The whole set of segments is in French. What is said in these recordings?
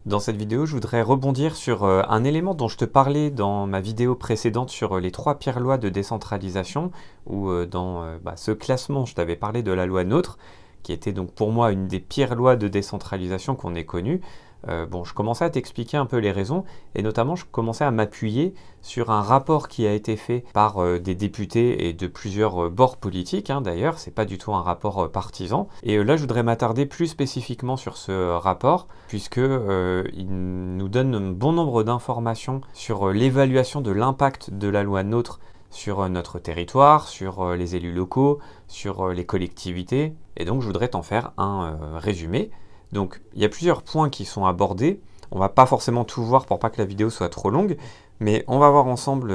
Dans cette vidéo, je voudrais rebondir sur un élément dont je te parlais dans ma vidéo précédente sur les 3 pires lois de décentralisation, où dans ce classement, je t'avais parlé de la loi NOTRe, qui était donc pour moi une des pires lois de décentralisation qu'on ait connues. Je commençais à t'expliquer un peu les raisons, et notamment je commençais à m'appuyer sur un rapport qui a été fait par des députés et de plusieurs bords politiques, d'ailleurs, c'est pas du tout un rapport partisan. Et là, je voudrais m'attarder plus spécifiquement sur ce rapport, puisque il nous donne un bon nombre d'informations sur l'évaluation de l'impact de la loi NOTRe sur notre territoire, sur les élus locaux, sur les collectivités, et donc je voudrais t'en faire un résumé. Donc il y a plusieurs points qui sont abordés, on va pas forcément tout voir pour pas que la vidéo soit trop longue, mais on va voir ensemble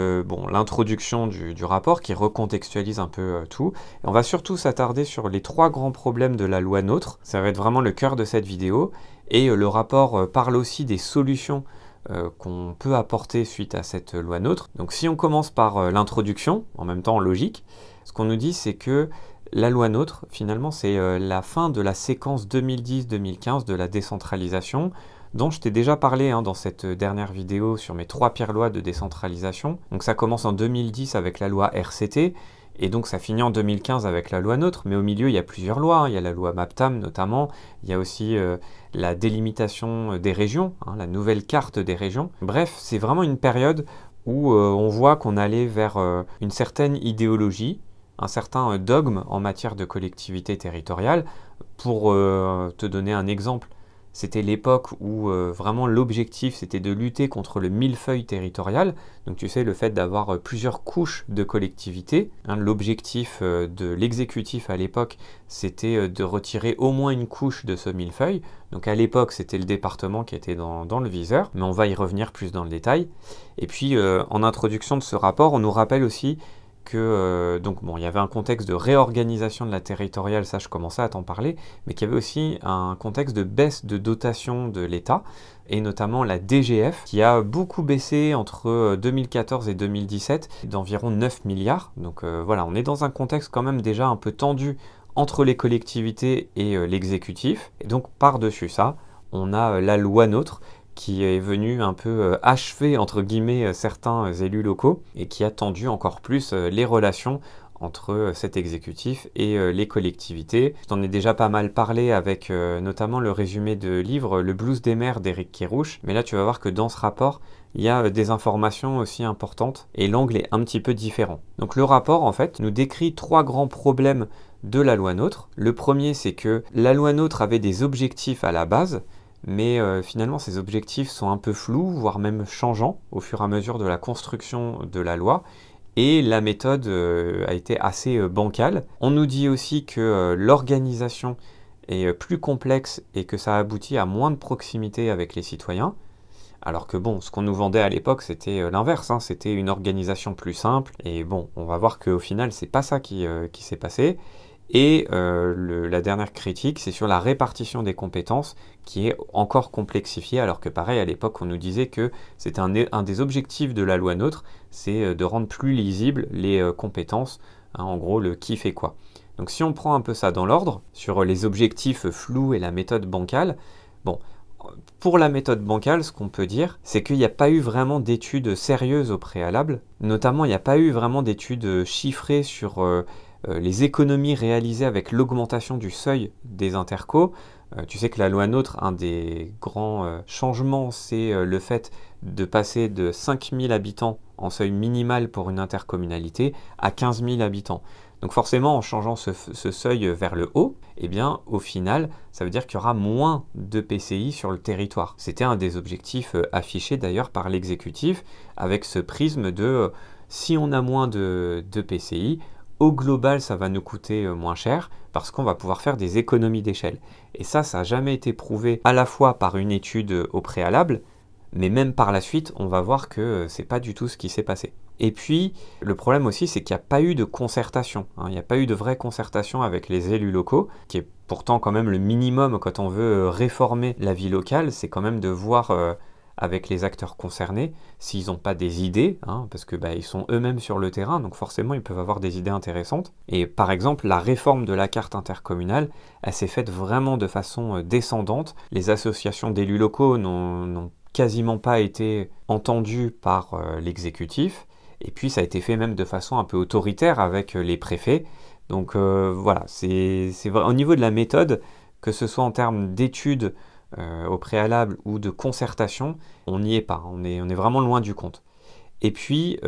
l'introduction du rapport qui recontextualise un peu tout, et on va surtout s'attarder sur les 3 grands problèmes de la loi NOTRe, ça va être vraiment le cœur de cette vidéo, et le rapport parle aussi des solutions qu'on peut apporter suite à cette loi NOTRe. Donc si on commence par l'introduction, en même temps logique, ce qu'on nous dit c'est que la loi NOTRe, finalement, c'est la fin de la séquence 2010-2015 de la décentralisation, dont je t'ai déjà parlé dans cette dernière vidéo sur mes 3 pires lois de décentralisation. Donc ça commence en 2010 avec la loi RCT, et donc ça finit en 2015 avec la loi NOTRe, mais au milieu il y a plusieurs lois, il y a la loi MAPTAM notamment, il y a aussi la délimitation des régions, la nouvelle carte des régions. Bref, c'est vraiment une période où on voit qu'on allait vers une certaine idéologie, un certain dogme en matière de collectivité territoriale. Pour te donner un exemple, c'était l'époque où vraiment l'objectif c'était de lutter contre le millefeuille territorial, donc tu sais, le fait d'avoir plusieurs couches de collectivités. L'objectif de l'exécutif à l'époque c'était de retirer au moins une couche de ce millefeuille, donc à l'époque c'était le département qui était dans le viseur, mais on va y revenir plus dans le détail. Et puis en introduction de ce rapport, on nous rappelle aussi que il y avait un contexte de réorganisation de la territoriale, ça je commençais à t'en parler, mais qu'il y avait aussi un contexte de baisse de dotation de l'État, et notamment la DGF, qui a beaucoup baissé entre 2014 et 2017, d'environ 9 milliards. Donc voilà, on est dans un contexte quand même déjà un peu tendu entre les collectivités et l'exécutif, et donc par-dessus ça, on a la loi NOTRe, qui est venu un peu achever, entre guillemets, certains élus locaux, et qui a tendu encore plus les relations entre cet exécutif et les collectivités. Je t'en ai déjà pas mal parlé avec notamment le résumé de livre Le blues des maires d'Éric Kerrouche, mais là tu vas voir que dans ce rapport, il y a des informations aussi importantes, et l'angle est un petit peu différent. Donc le rapport, en fait, nous décrit 3 grands problèmes de la loi NOTRe. Le premier, c'est que la loi NOTRe avait des objectifs à la base, mais finalement ces objectifs sont un peu flous, voire même changeants au fur et à mesure de la construction de la loi, et la méthode a été assez bancale. On nous dit aussi que l'organisation est plus complexe et que ça aboutit à moins de proximité avec les citoyens, alors que ce qu'on nous vendait à l'époque c'était l'inverse, c'était une organisation plus simple, et on va voir qu'au final c'est pas ça qui s'est passé. Et la dernière critique, c'est sur la répartition des compétences qui est encore complexifiée, alors que pareil, à l'époque, on nous disait que c'était un des objectifs de la loi NOTRe, c'est de rendre plus lisibles les compétences, en gros, le qui fait quoi. Donc si on prend un peu ça dans l'ordre, sur les objectifs flous et la méthode bancale, pour la méthode bancale, ce qu'on peut dire, c'est qu'il n'y a pas eu vraiment d'études sérieuses au préalable, notamment il n'y a pas eu vraiment d'études chiffrées sur les économies réalisées avec l'augmentation du seuil des intercos. Tu sais que la loi NOTRe, un des grands changements, c'est le fait de passer de 5 000 habitants en seuil minimal pour une intercommunalité à 15 000 habitants. Donc forcément, en changeant ce seuil vers le haut, au final, ça veut dire qu'il y aura moins de PCI sur le territoire. C'était un des objectifs affichés d'ailleurs par l'exécutif, avec ce prisme de si on a moins de PCI, au global, ça va nous coûter moins cher parce qu'on va pouvoir faire des économies d'échelle. Et ça n'a jamais été prouvé à la fois par une étude au préalable, mais même par la suite, on va voir que c'est pas du tout ce qui s'est passé. Et puis, le problème aussi, c'est qu'il n'y a pas eu de concertation. Il n'y a pas eu de vraie concertation avec les élus locaux, qui est pourtant quand même le minimum quand on veut réformer la vie locale, c'est quand même de voir avec les acteurs concernés, s'ils n'ont pas des idées, hein, parce que ils sont eux-mêmes sur le terrain, donc forcément ils peuvent avoir des idées intéressantes. Et par exemple, la réforme de la carte intercommunale, elle s'est faite vraiment de façon descendante. Les associations d'élus locaux n'ont quasiment pas été entendues par l'exécutif, et puis ça a été fait même de façon un peu autoritaire avec les préfets. Donc voilà, c'est vrai. Au niveau de la méthode, que ce soit en termes d'études au préalable ou de concertation, on n'y est pas, on est vraiment loin du compte. Et puis,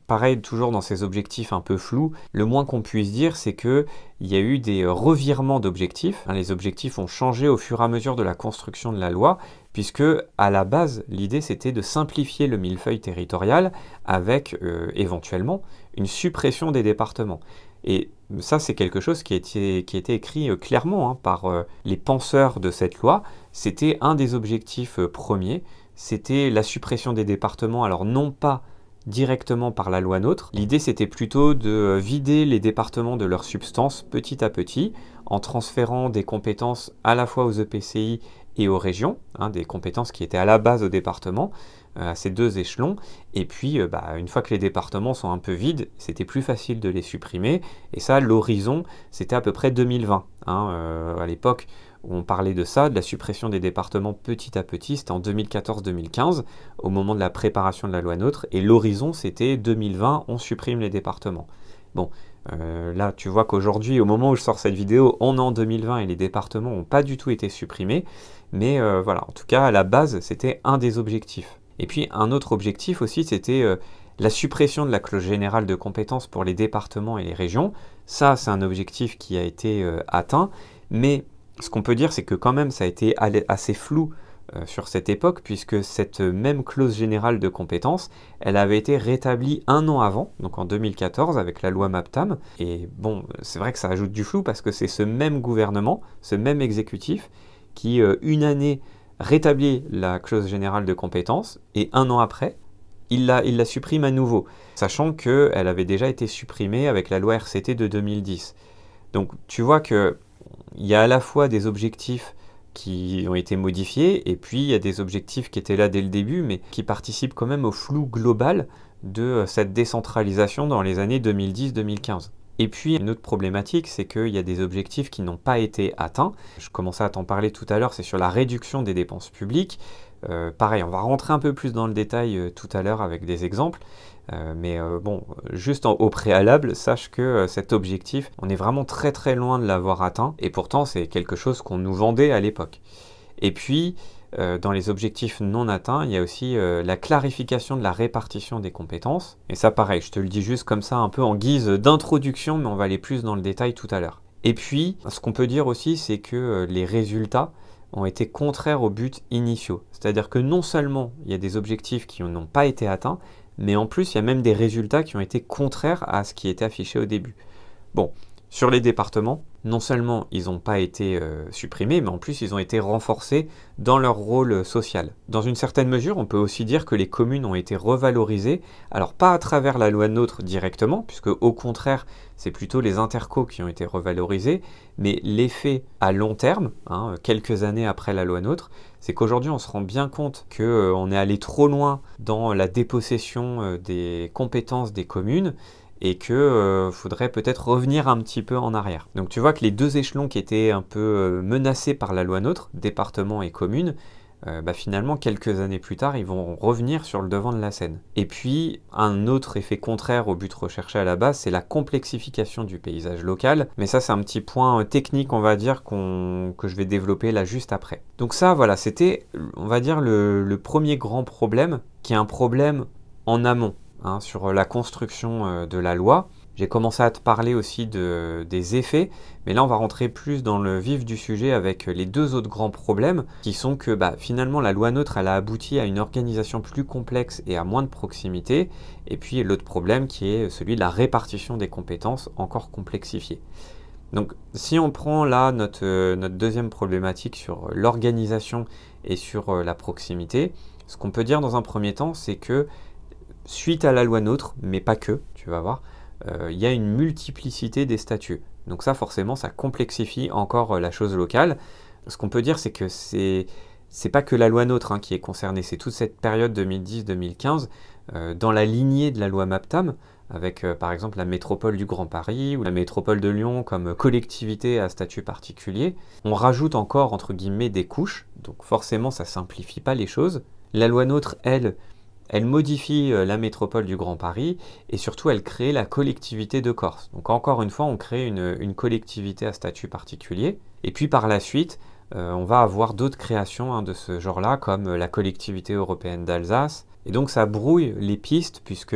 pareil, toujours dans ces objectifs un peu flous, le moins qu'on puisse dire, c'est qu'il y a eu des revirements d'objectifs. Hein, les objectifs ont changé au fur et à mesure de la construction de la loi, puisque à la base, l'idée c'était de simplifier le millefeuille territorial avec éventuellement une suppression des départements. Et ça, c'est quelque chose qui a été écrit clairement par les penseurs de cette loi. C'était un des objectifs premiers, c'était la suppression des départements, alors non pas directement par la loi NOTRe. L'idée, c'était plutôt de vider les départements de leur substance petit à petit, en transférant des compétences à la fois aux EPCI et aux régions, hein, des compétences qui étaient à la base au département, à ces deux échelons. Et puis, une fois que les départements sont un peu vides, c'était plus facile de les supprimer. Et ça, l'horizon, c'était à peu près 2020. Hein, à l'époque où on parlait de ça, de la suppression des départements petit à petit, c'était en 2014-2015, au moment de la préparation de la loi NOTRe. Et l'horizon, c'était 2020, on supprime les départements. Bon, là, tu vois qu'aujourd'hui, au moment où je sors cette vidéo, on est en 2020 et les départements n'ont pas du tout été supprimés. Mais voilà, en tout cas, à la base, c'était un des objectifs. Et puis, un autre objectif aussi, c'était la suppression de la clause générale de compétences pour les départements et les régions. Ça, c'est un objectif qui a été atteint. Mais ce qu'on peut dire, c'est que quand même, ça a été assez flou sur cette époque, puisque cette même clause générale de compétences, elle avait été rétablie un an avant, donc en 2014, avec la loi MAPTAM. Et bon, c'est vrai que ça ajoute du flou, parce que c'est ce même gouvernement, ce même exécutif, qui, une année, rétablit la clause générale de compétences, et un an après, il la supprime à nouveau, sachant qu'elle avait déjà été supprimée avec la loi RCT de 2010. Donc tu vois qu'il y a à la fois des objectifs qui ont été modifiés, et puis il y a des objectifs qui étaient là dès le début, mais qui participent quand même au flou global de cette décentralisation dans les années 2010-2015. Et puis, une autre problématique, c'est qu'il y a des objectifs qui n'ont pas été atteints. Je commençais à t'en parler tout à l'heure, c'est sur la réduction des dépenses publiques. Pareil, on va rentrer un peu plus dans le détail tout à l'heure avec des exemples. Mais bon, juste au préalable, sache que cet objectif, on est vraiment très très loin de l'avoir atteint. Et pourtant, c'est quelque chose qu'on nous vendait à l'époque. Et puis, dans les objectifs non atteints, il y a aussi la clarification de la répartition des compétences. Et ça, pareil, je te le dis juste comme ça, un peu en guise d'introduction, mais on va aller plus dans le détail tout à l'heure. Et puis, ce qu'on peut dire aussi, c'est que les résultats ont été contraires aux buts initiaux. C'est-à-dire que non seulement il y a des objectifs qui n'ont pas été atteints, mais en plus, il y a même des résultats qui ont été contraires à ce qui était affiché au début. Bon, sur les départements, non seulement ils n'ont pas été supprimés, mais en plus ils ont été renforcés dans leur rôle social. Dans une certaine mesure, on peut aussi dire que les communes ont été revalorisées, alors pas à travers la loi NOTRe directement, puisque au contraire, c'est plutôt les intercos qui ont été revalorisés, mais l'effet à long terme, quelques années après la loi NOTRe, c'est qu'aujourd'hui on se rend bien compte qu'on est allé trop loin dans la dépossession des compétences des communes, et qu'il faudrait peut-être revenir un petit peu en arrière. Donc tu vois que les deux échelons qui étaient un peu menacés par la loi NOTRe, département et commune, finalement quelques années plus tard, ils vont revenir sur le devant de la scène. Et puis un autre effet contraire au but recherché à la base, c'est la complexification du paysage local, mais ça c'est un petit point technique, on va dire, que je vais développer là juste après. Donc ça, voilà, c'était, on va dire, le premier grand problème, qui est un problème en amont. Sur la construction de la loi. J'ai commencé à te parler aussi des effets, mais là on va rentrer plus dans le vif du sujet avec les deux autres grands problèmes, qui sont que finalement la loi NOTRe elle a abouti à une organisation plus complexe et à moins de proximité, et puis l'autre problème qui est celui de la répartition des compétences encore complexifiée. Donc si on prend là notre deuxième problématique sur l'organisation et sur la proximité, ce qu'on peut dire dans un premier temps, c'est que suite à la loi NOTRe, mais pas que, tu vas voir, il y a une multiplicité des statuts. Donc ça, forcément, ça complexifie encore la chose locale. Ce qu'on peut dire, c'est que c'est c'est pas que la loi NOTRe hein, qui est concernée, c'est toute cette période 2010-2015 dans la lignée de la loi MAPTAM, avec par exemple la métropole du Grand Paris ou la métropole de Lyon comme collectivité à statut particulier. On rajoute encore entre guillemets des couches, donc forcément ça simplifie pas les choses. La loi NOTRe, elle modifie la métropole du Grand Paris et surtout elle crée la collectivité de Corse. Donc encore une fois, on crée une collectivité à statut particulier. Et puis par la suite, on va avoir d'autres créations hein, de ce genre-là, comme la collectivité européenne d'Alsace. Et donc ça brouille les pistes, puisque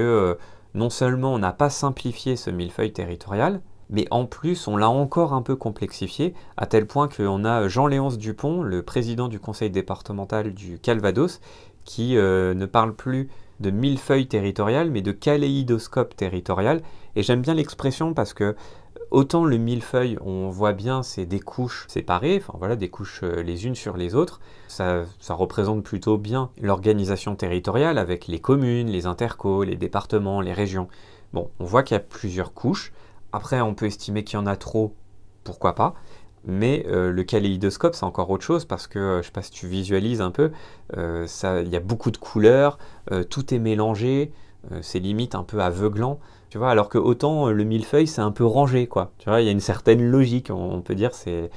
non seulement on n'a pas simplifié ce millefeuille territorial, mais en plus on l'a encore un peu complexifié, à tel point qu'on a Jean-Léonce Dupont, le président du conseil départemental du Calvados, qui ne parle plus de millefeuille territorial, mais de kaléidoscope territorial. Et j'aime bien l'expression parce que autant le millefeuille, on voit bien, c'est des couches séparées, enfin voilà, des couches les unes sur les autres. Ça représente plutôt bien l'organisation territoriale avec les communes, les intercos, les départements, les régions. Bon, on voit qu'il y a plusieurs couches. Après, on peut estimer qu'il y en a trop, pourquoi pas. Mais le kaléidoscope, c'est encore autre chose parce que, je ne sais pas si tu visualises un peu, il y a beaucoup de couleurs, tout est mélangé, c'est limite un peu aveuglant. Tu vois, alors que autant le millefeuille, c'est un peu rangé, quoi. Tu vois, il y a une certaine logique, on peut dire. C'est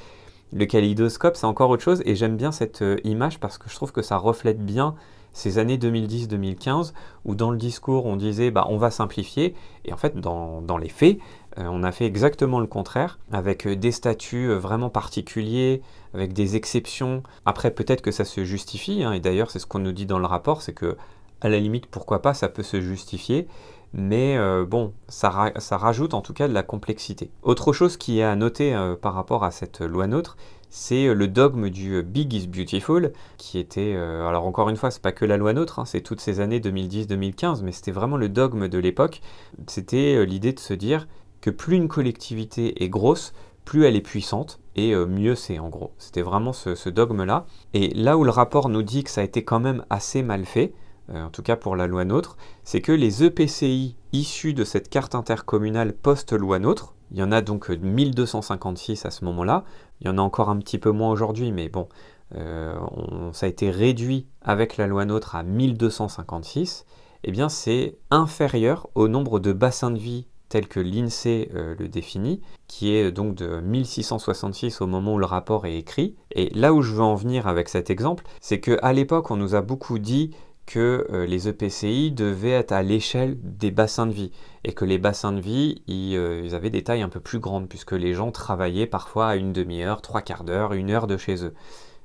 le kaléidoscope, c'est encore autre chose. Et j'aime bien cette image parce que je trouve que ça reflète bien ces années 2010-2015 où dans le discours, on disait bah, on va simplifier. Et en fait, dans les faits, on a fait exactement le contraire, avec des statuts vraiment particuliers, avec des exceptions. Après, peut-être que ça se justifie, hein, et d'ailleurs, c'est ce qu'on nous dit dans le rapport, c'est que, à la limite, pourquoi pas, ça peut se justifier. Mais bon, ça rajoute en tout cas de la complexité. Autre chose qui est à noter par rapport à cette loi NOTRe, c'est le dogme du Big is Beautiful, qui était, alors encore une fois, c'est pas que la loi NOTRe, hein, c'est toutes ces années 2010-2015, mais c'était vraiment le dogme de l'époque. C'était l'idée de se dire que plus une collectivité est grosse, plus elle est puissante, et mieux c'est en gros. C'était vraiment ce dogme-là. Et là où le rapport nous dit que ça a été quand même assez mal fait, en tout cas pour la loi NOTRe, c'est que les EPCI issus de cette carte intercommunale post-loi NOTRe, il y en a donc 1256 à ce moment-là, il y en a encore un petit peu moins aujourd'hui, mais bon, ça a été réduit avec la loi NOTRe à 1256, eh bien c'est inférieur au nombre de bassins de vie tel que l'INSEE le définit, qui est donc de 1666 au moment où le rapport est écrit. Et là où je veux en venir avec cet exemple, c'est qu'à l'époque, on nous a beaucoup dit que les EPCI devaient être à l'échelle des bassins de vie et que les bassins de vie, ils avaient des tailles un peu plus grandes puisque les gens travaillaient parfois à une demi-heure, trois quarts d'heure, une heure de chez eux.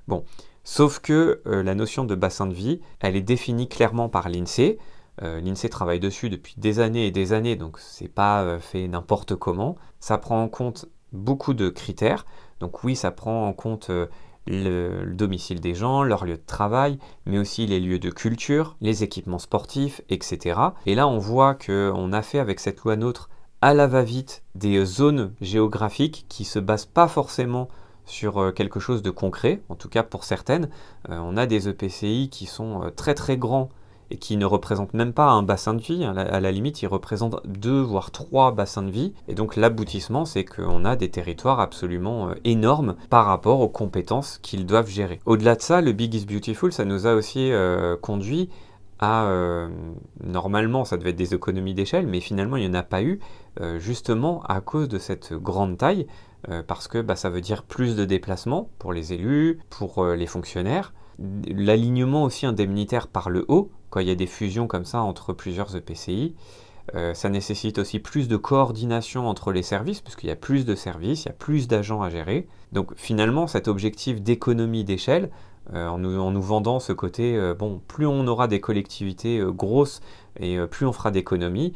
Bon, sauf que la notion de bassin de vie, elle est définie clairement par l'INSEE. L'INSEE travaille dessus depuis des années et des années, donc c'est pas fait n'importe comment. Ça prend en compte beaucoup de critères. Donc oui, ça prend en compte le domicile des gens, leur lieu de travail, mais aussi les lieux de culture, les équipements sportifs, etc. Et là, on voit qu'on a fait avec cette loi NOTRe à la va-vite des zones géographiques qui ne se basent pas forcément sur quelque chose de concret, en tout cas pour certaines. On a des EPCI qui sont très très grands et qui ne représentent même pas un bassin de vie. À la limite, ils représentent 2 voire 3 bassins de vie. Et donc l'aboutissement, c'est qu'on a des territoires absolument énormes par rapport aux compétences qu'ils doivent gérer. Au-delà de ça, le Big is Beautiful, ça nous a aussi conduit à... normalement, ça devait être des économies d'échelle, mais finalement, il n'y en a pas eu, justement à cause de cette grande taille, parce que ça veut dire plus de déplacements pour les élus, pour les fonctionnaires, l'alignement aussi indemnitaire par le haut, quand il y a des fusions comme ça entre plusieurs EPCI, ça nécessite aussi plus de coordination entre les services, puisqu'il y a plus de services, il y a plus d'agents à gérer. Donc finalement, cet objectif d'économie d'échelle, en nous vendant ce côté, bon, plus on aura des collectivités grosses et plus on fera d'économies,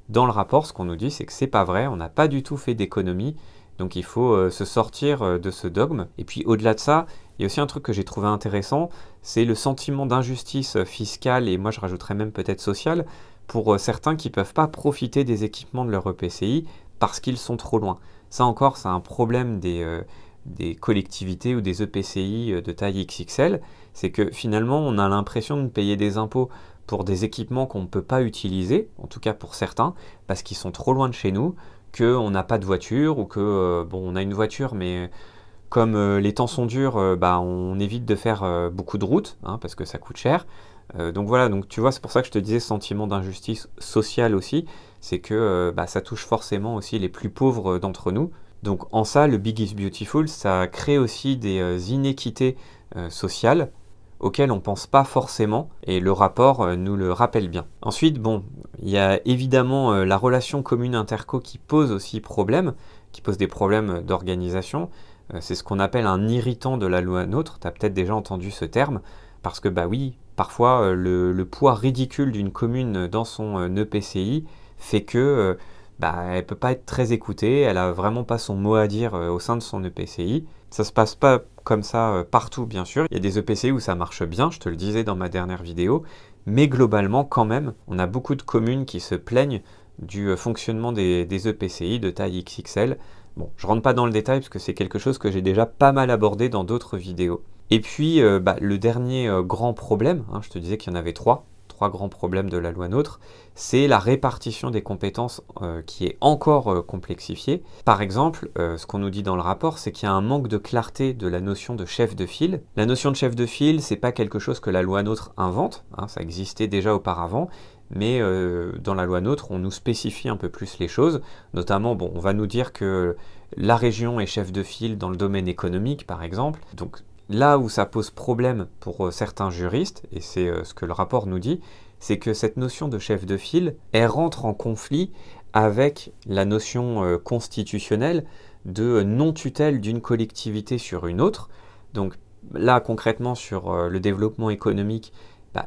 dans le rapport, ce qu'on nous dit, c'est que c'est pas vrai, on n'a pas du tout fait d'économies, donc il faut se sortir de ce dogme. Et puis au-delà de ça, il y a aussi un truc que j'ai trouvé intéressant, c'est le sentiment d'injustice fiscale, et moi je rajouterais même peut-être sociale, pour certains qui ne peuvent pas profiter des équipements de leur EPCI parce qu'ils sont trop loin. Ça encore, c'est un problème des collectivités ou des EPCI de taille XXL, c'est que finalement on a l'impression de payer des impôts pour des équipements qu'on ne peut pas utiliser, en tout cas pour certains, parce qu'ils sont trop loin de chez nous, qu'on n'a pas de voiture, ou que, bon, on a une voiture, mais Comme les temps sont durs, on évite de faire beaucoup de routes, hein, parce que ça coûte cher. Donc voilà, donc tu vois, c'est pour ça que je te disais sentiment d'injustice sociale aussi, c'est que ça touche forcément aussi les plus pauvres d'entre nous. Donc en ça, le Big is Beautiful, ça crée aussi des inéquités sociales auxquelles on ne pense pas forcément, et le rapport nous le rappelle bien. Ensuite, bon, il y a évidemment la relation commune-interco qui pose aussi problème, qui pose des problèmes d'organisation. C'est ce qu'on appelle un irritant de la loi NOTRe, tu as peut-être déjà entendu ce terme, parce que bah oui, parfois le poids ridicule d'une commune dans son EPCI fait que elle ne peut pas être très écoutée, elle n'a vraiment pas son mot à dire au sein de son EPCI. Ça se passe pas comme ça partout, bien sûr. Il y a des EPCI où ça marche bien, je te le disais dans ma dernière vidéo, mais globalement, quand même, on a beaucoup de communes qui se plaignent du fonctionnement des EPCI de taille XXL. Bon, je rentre pas dans le détail parce que c'est quelque chose que j'ai déjà pas mal abordé dans d'autres vidéos. Et puis, le dernier grand problème, hein, je te disais qu'il y en avait trois grands problèmes de la loi NOTRe, c'est la répartition des compétences qui est encore complexifiée. Par exemple, ce qu'on nous dit dans le rapport, c'est qu'il y a un manque de clarté de la notion de chef de file. La notion de chef de file, c'est pas quelque chose que la loi NOTRe invente, hein, ça existait déjà auparavant, mais dans la loi NOTRe, on nous spécifie un peu plus les choses. Notamment, bon, on va nous dire que la région est chef de file dans le domaine économique, par exemple. Donc, là où ça pose problème pour certains juristes, et c'est ce que le rapport nous dit, c'est que cette notion de chef de file, elle rentre en conflit avec la notion constitutionnelle de non-tutelle d'une collectivité sur une autre. Donc là, concrètement, sur le développement économique,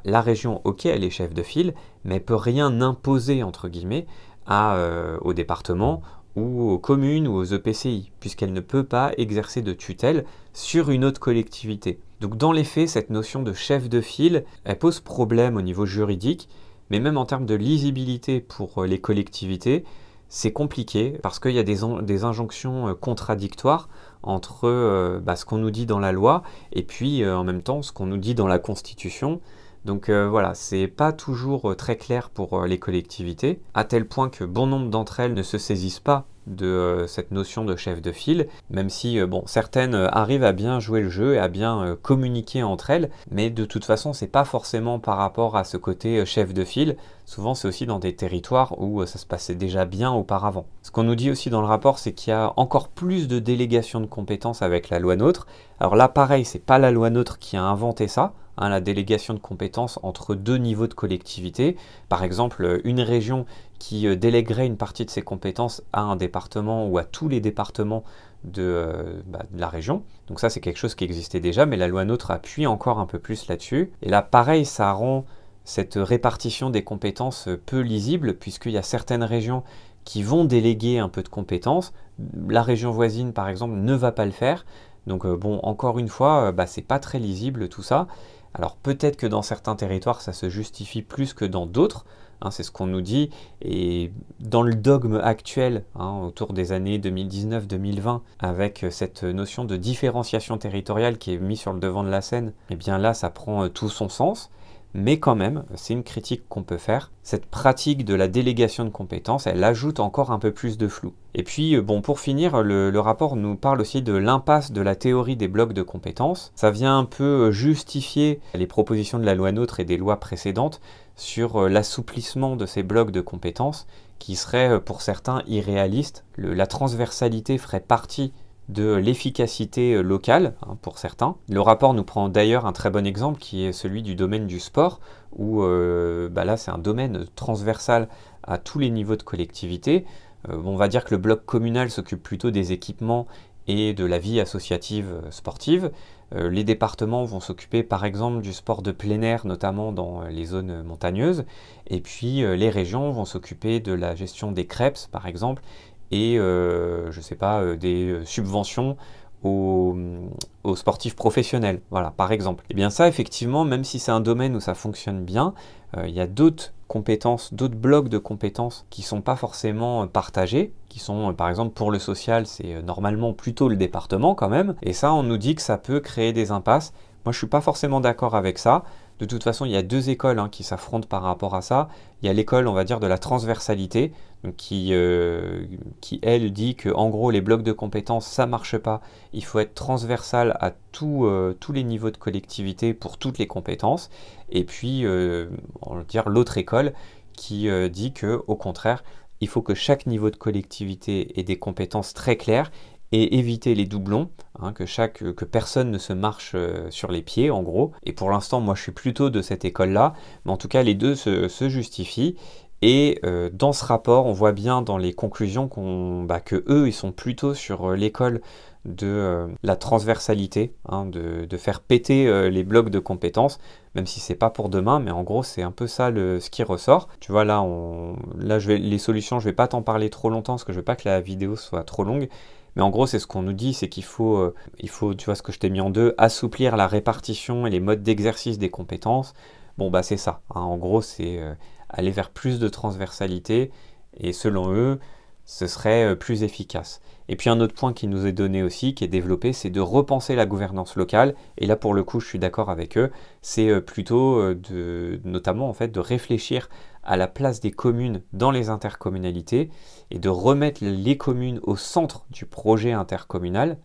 la région, ok, elle est chef de file, mais elle ne peut rien imposer, entre guillemets, au département, ou aux communes ou aux EPCI, puisqu'elle ne peut pas exercer de tutelle sur une autre collectivité. Donc dans les faits, cette notion de chef de file, elle pose problème au niveau juridique, mais même en termes de lisibilité pour les collectivités, c'est compliqué, parce qu'il y a des injonctions contradictoires entre ce qu'on nous dit dans la loi, et puis en même temps ce qu'on nous dit dans la Constitution. Donc voilà, c'est pas toujours très clair pour les collectivités, à tel point que bon nombre d'entre elles ne se saisissent pas de cette notion de chef de file, même si certaines arrivent à bien jouer le jeu et à bien communiquer entre elles, mais de toute façon c'est pas forcément par rapport à ce côté chef de file, souvent c'est aussi dans des territoires où ça se passait déjà bien auparavant. Ce qu'on nous dit aussi dans le rapport, c'est qu'il y a encore plus de délégations de compétences avec la loi NOTRe. Alors là pareil, c'est pas la loi NOTRe qui a inventé ça, hein, la délégation de compétences entre deux niveaux de collectivité. Par exemple, une région qui délèguerait une partie de ses compétences à un département ou à tous les départements de la région. Donc ça, c'est quelque chose qui existait déjà, mais la loi NOTRe appuie encore un peu plus là-dessus. Et là, pareil, ça rend cette répartition des compétences peu lisible, puisqu'il y a certaines régions qui vont déléguer un peu de compétences. La région voisine, par exemple, ne va pas le faire. Donc encore une fois, c'est pas très lisible tout ça. Alors peut-être que dans certains territoires, ça se justifie plus que dans d'autres, hein, c'est ce qu'on nous dit, et dans le dogme actuel, hein, autour des années 2019-2020, avec cette notion de différenciation territoriale qui est mise sur le devant de la scène, et bien là, ça prend tout son sens. Mais quand même, c'est une critique qu'on peut faire. Cette pratique de la délégation de compétences, elle ajoute encore un peu plus de flou. Et puis, pour finir, le rapport nous parle aussi de l'impasse de la théorie des blocs de compétences. Ça vient un peu justifier les propositions de la loi NOTRe et des lois précédentes sur l'assouplissement de ces blocs de compétences qui seraient pour certains irréalistes. La transversalité ferait partie de l'efficacité locale, hein, pour certains. Le rapport nous prend d'ailleurs un très bon exemple qui est celui du domaine du sport, où là c'est un domaine transversal à tous les niveaux de collectivité. On va dire que le bloc communal s'occupe plutôt des équipements et de la vie associative sportive. Les départements vont s'occuper par exemple du sport de plein air, notamment dans les zones montagneuses, et puis les régions vont s'occuper de la gestion des CREPS par exemple, et des subventions aux sportifs professionnels, voilà, par exemple. Et bien ça, effectivement, même si c'est un domaine où ça fonctionne bien, il y a d'autres compétences, d'autres blocs de compétences qui ne sont pas forcément partagés, qui sont, par exemple, pour le social, c'est normalement plutôt le département quand même, et ça, on nous dit que ça peut créer des impasses. Moi, je ne suis pas forcément d'accord avec ça. De toute façon, il y a deux écoles qui s'affrontent par rapport à ça. Il y a l'école, on va dire, de la transversalité, donc qui elle, dit que en gros, les blocs de compétences, ça marche pas. Il faut être transversal à tous les niveaux de collectivité pour toutes les compétences. Et puis, on va dire, l'autre école qui dit que, au contraire, il faut que chaque niveau de collectivité ait des compétences très claires et éviter les doublons, que personne ne se marche sur les pieds en gros. Et pour l'instant, moi je suis plutôt de cette école-là, mais en tout cas les deux se justifient. Et dans ce rapport, on voit bien dans les conclusions que eux, ils sont plutôt sur l'école de la transversalité, de faire péter les blocs de compétences, même si c'est pas pour demain, mais en gros c'est un peu ça ce qui ressort. Tu vois là, les solutions, je vais pas t'en parler trop longtemps parce que je veux pas que la vidéo soit trop longue. Mais en gros, c'est ce qu'on nous dit, c'est qu'il faut, tu vois ce que je t'ai mis en deux, assouplir la répartition et les modes d'exercice des compétences. Bon, bah c'est ça. En gros, c'est aller vers plus de transversalité et selon eux, ce serait plus efficace. Et puis un autre point qui nous est donné aussi, qui est développé, c'est de repenser la gouvernance locale. Et là, pour le coup, je suis d'accord avec eux. C'est plutôt notamment en fait, de réfléchir à la place des communes dans les intercommunalités et de remettre les communes au centre du projet intercommunal,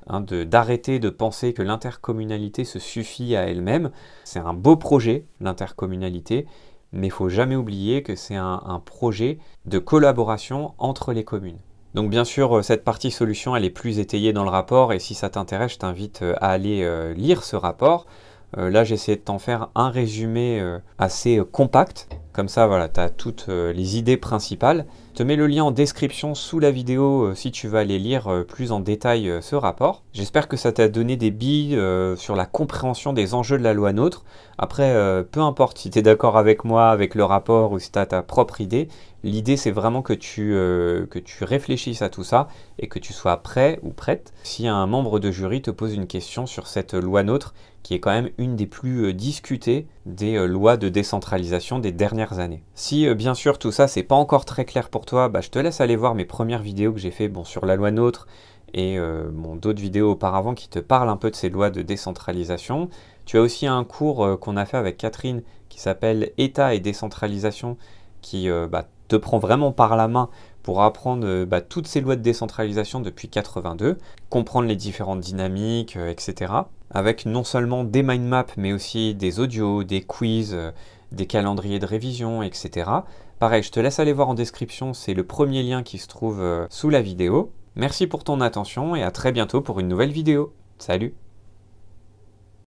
d'arrêter de penser que l'intercommunalité se suffit à elle-même. C'est un beau projet, l'intercommunalité, mais il ne faut jamais oublier que c'est un projet de collaboration entre les communes. Donc bien sûr, cette partie solution, elle est plus étayée dans le rapport, et si ça t'intéresse, je t'invite à aller lire ce rapport. Là, j'ai essayé de t'en faire un résumé assez compact. Comme ça, voilà, tu as toutes les idées principales. Je te mets le lien en description sous la vidéo si tu veux aller lire plus en détail ce rapport. J'espère que ça t'a donné des billes sur la compréhension des enjeux de la loi NOTRe. Après, peu importe si tu es d'accord avec moi, avec le rapport, ou si tu as ta propre idée, l'idée c'est vraiment que tu réfléchisses à tout ça et que tu sois prêt ou prête si un membre de jury te pose une question sur cette loi NOTRe, qui est quand même une des plus discutées des lois de décentralisation des dernières années. Si bien sûr tout ça c'est pas encore très clair pour toi, je te laisse aller voir mes premières vidéos que j'ai fait sur la loi NOTRe et d'autres vidéos auparavant qui te parlent un peu de ces lois de décentralisation. Tu as aussi un cours qu'on a fait avec Catherine qui s'appelle État et décentralisation, qui te prend vraiment par la main pour apprendre toutes ces lois de décentralisation depuis 82, comprendre les différentes dynamiques, etc. Avec non seulement des mind maps, mais aussi des audios, des quiz, des calendriers de révision, etc. Pareil, je te laisse aller voir en description, c'est le premier lien qui se trouve sous la vidéo. Merci pour ton attention et à très bientôt pour une nouvelle vidéo. Salut!